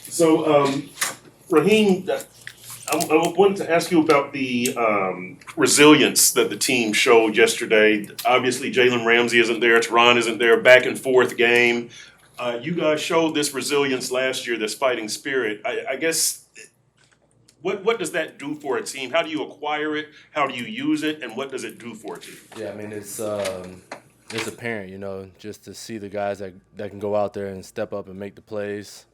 So, Raheem, I wanted to ask you about the resilience that the team showed yesterday. Obviously, Jalen Ramsey isn't there, Teron isn't there, back and forth game. You guys showed this resilience last year, this fighting spirit. I guess, what does that do for a team? How do you acquire it? How do you use it? And what does it do for a team? Yeah, I mean it's apparent, just to see the guys that can go out there and step up and make the plays.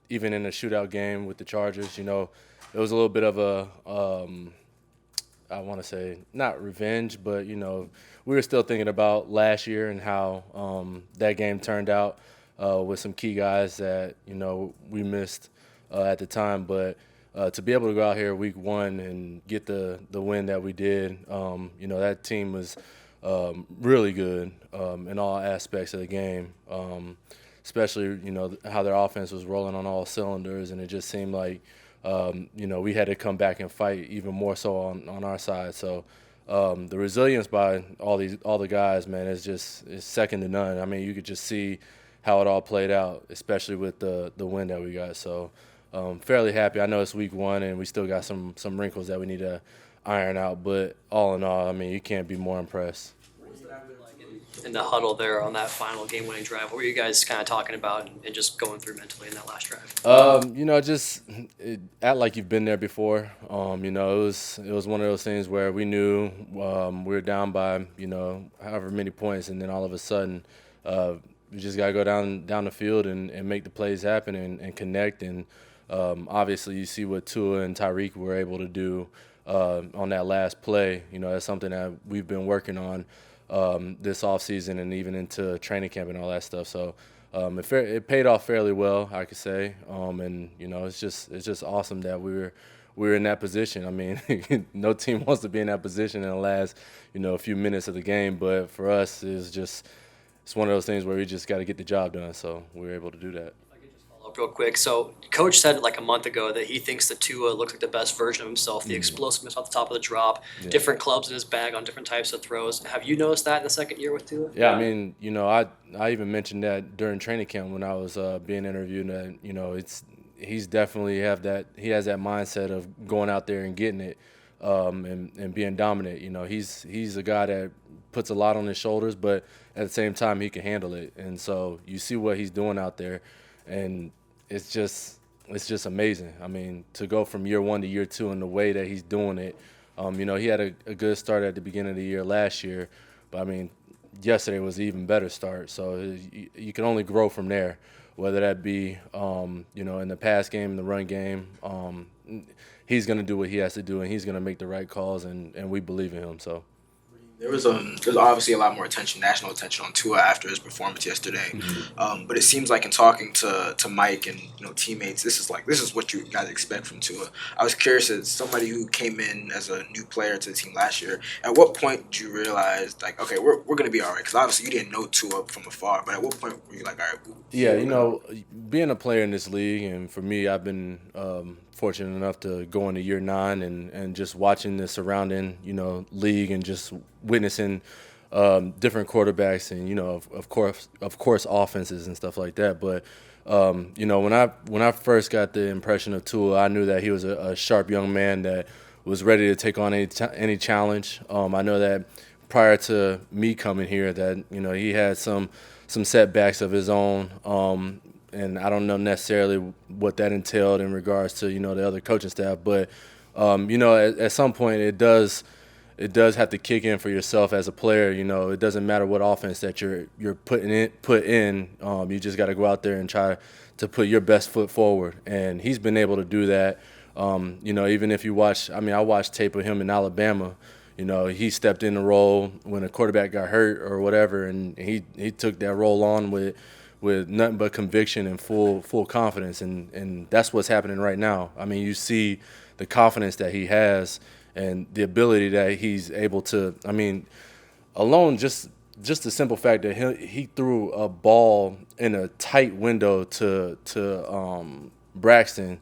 Even in a shootout game with the Chargers, it was a little bit of I want to say not revenge, but we were still thinking about last year and how that game turned out with some key guys that we missed at the time, but. To be able to go out here week one and get the win that we did, that team was really good in all aspects of the game, especially, how their offense was rolling on all cylinders, and it just seemed like, we had to come back and fight even more so on our side. So the resilience by all the guys, man, is second to none. I mean, you could just see how it all played out, especially with the win that we got. So fairly happy. I know it's week one and we still got some wrinkles that we need to iron out, but all in all, I mean, you can't be more impressed. In the huddle there on that final game-winning drive? What were you guys kind of talking about and just going through mentally in that last drive? Just act like you've been there before. It was one of those things where we knew we were down by however many points, and then all of a sudden we just got to go down the field and make the plays happen and connect. And obviously, you see what Tua and Tyreek were able to do on that last play. That's something that we've been working on this offseason and even into training camp and all that stuff. So it paid off fairly well, I could say. And it's just awesome that we were in that position. I mean, no team wants to be in that position in the last few minutes of the game, but for us, it's one of those things where we just got to get the job done. So we were able to do that. Follow up real quick. So, Coach said like a month ago that he thinks that Tua looks like the best version of himself. The explosiveness off the top of the drop, different clubs in his bag on different types of throws. Have you noticed that in the second year with Tua? Yeah, I mean, I even mentioned that during training camp when I was being interviewed. That he's definitely he has that mindset of going out there and getting it, and being dominant. He's a guy that puts a lot on his shoulders, but at the same time he can handle it. And so you see what he's doing out there, and it's just amazing. I mean, to go from year one to year two in the way that he's doing it. He had a good start at the beginning of the year last year, but I mean, yesterday was an even better start. So you can only grow from there, whether that be, in the pass game, the run game. He's going to do what he has to do, and he's going to make the right calls, and we believe in him. So. There's obviously a lot more national attention on Tua after his performance yesterday. But it seems like in talking to Mike and teammates, this is what you guys expect from Tua. I was curious, as somebody who came in as a new player to the team last year, at what point did you realize like, okay, we're gonna be all right? Because obviously you didn't know Tua from afar, but at what point were you like, all right? Yeah, being a player in this league, and for me, I've been fortunate enough to go into year 9 and just watching the surrounding, league and just witnessing different quarterbacks and, of course, offenses and stuff like that. But, when I first got the impression of Tua, I knew that he was a sharp young man that was ready to take on any challenge. I know that prior to me coming here that, he had some setbacks of his own, and I don't know necessarily what that entailed in regards to the other coaching staff, but at some point it does have to kick in for yourself as a player. It doesn't matter what offense that you're put in. You just got to go out there and try to put your best foot forward, and he's been able to do that. Even if you watch, I watched tape of him in Alabama. He stepped in the role when a quarterback got hurt or whatever, and he took that role on with nothing but conviction and full confidence, and that's what's happening right now. I mean, you see the confidence that he has and the ability that he's able to. I mean, alone just the simple fact that he threw a ball in a tight window to Braxton,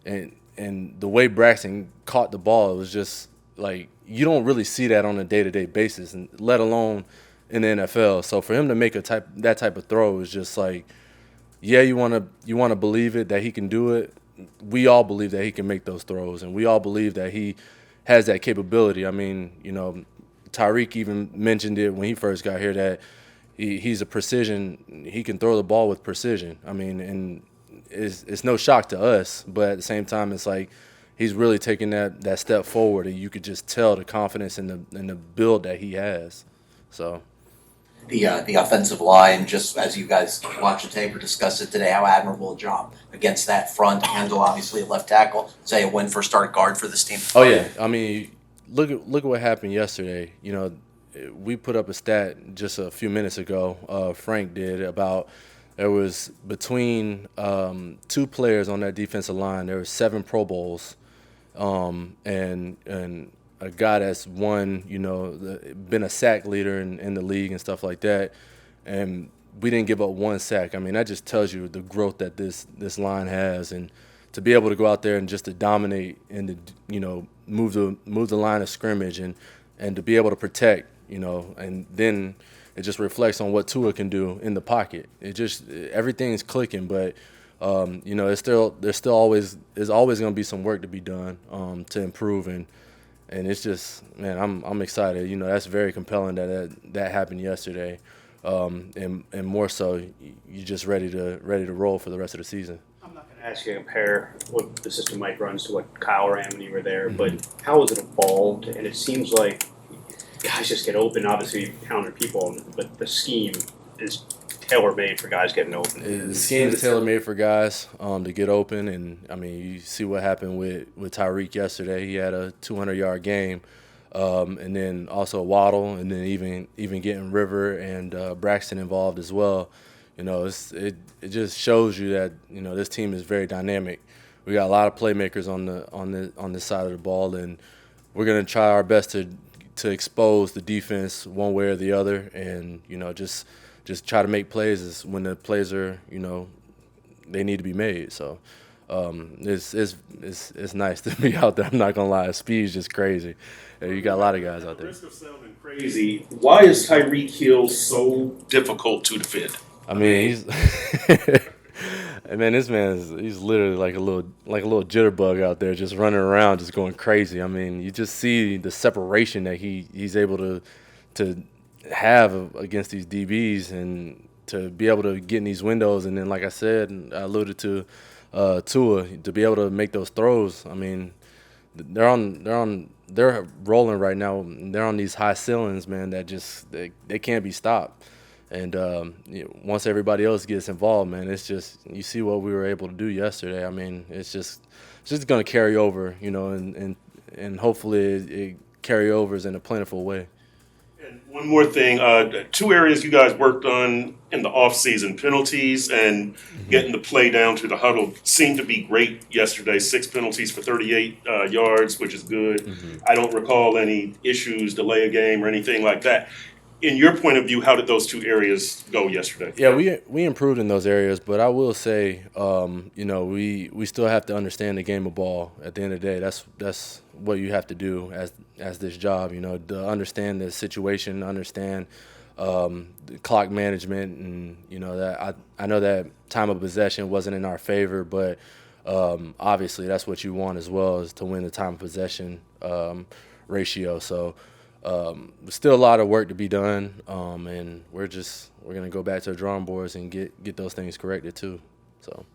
and the way Braxton caught the ball, it was just like you don't really see that on a day-to-day basis, and let alone in the NFL. So for him to make that type of throw is just like, yeah, you wanna believe it that he can do it. We all believe that he can make those throws, and we all believe that he has that capability. I mean, Tyreek even mentioned it when he first got here that he's a precision. He can throw the ball with precision. I mean, and it's no shock to us, but at the same time, it's like he's really taking that step forward, and you could just tell the confidence and the build that he has. So. The offensive line, just as you guys watch the tape or discuss it today, how admirable a job against that front handle, obviously a left tackle. Say a win for starting guard for this team. Oh yeah, I mean, look at what happened yesterday. We put up a stat just a few minutes ago. Frank did about there was between 2 players on that defensive line. There were 7 Pro Bowls, and a guy that's won, been a sack leader in the league and stuff like that, and we didn't give up 1 sack. I mean, that just tells you the growth that this line has, and to be able to go out there and just to dominate and to move the line of scrimmage and to be able to protect, and then it just reflects on what Tua can do in the pocket. It just everything's clicking, but there's still always going to be some work to be done to improve and it's just, man, I'm excited. That's very compelling that happened yesterday, and more so, you're just ready to roll for the rest of the season. I'm not going to ask you to compare what the system Mike runs to what Kyle ran when you were there, but how has it evolved? And it seems like guys just get open. Obviously, you counter people, but the scheme is tailor-made for guys getting open. The scheme is tailor-made for guys to get open, and I mean, you see what happened with Tyreek yesterday. He had a 200-yard game, and then also Waddle, and then even getting River and Braxton involved as well. It just shows you that this team is very dynamic. We got a lot of playmakers on this side of the ball, and we're gonna try our best to expose the defense one way or the other, and just try to make plays when the plays are, they need to be made. So it's nice to be out there. I'm not gonna lie, speed is just crazy. You got a lot of guys out there. At the risk of sounding crazy, why is Tyreek Hill so difficult to defend? I mean, he's man, he's literally like a little jitterbug out there, just running around, just going crazy. I mean, you just see the separation that he's able to have against these DBs and to be able to get in these windows, and then like I said, and I alluded to Tua, to be able to make those throws. I mean, they're rolling right now. They're on these high ceilings, man, that just they can't be stopped. And once everybody else gets involved, man, it's just you see what we were able to do yesterday. I mean, it's just going to carry over, and hopefully it carry overs in a plentiful way. And one more thing, 2 areas you guys worked on in the offseason, penalties and getting the play down to the huddle seemed to be great yesterday. 6 penalties for 38 yards, which is good. I don't recall any issues, delay a game or anything like that. In your point of view, how did those 2 areas go yesterday? Yeah, we improved in those areas, but I will say, we still have to understand the game of ball. At the end of the day, that's what you have to do as this job. To understand the situation, understand the clock management, and that I know that time of possession wasn't in our favor, but obviously that's what you want as well, is to win the time of possession ratio. So. Still a lot of work to be done, and we're gonna go back to the drawing boards and get those things corrected too. So.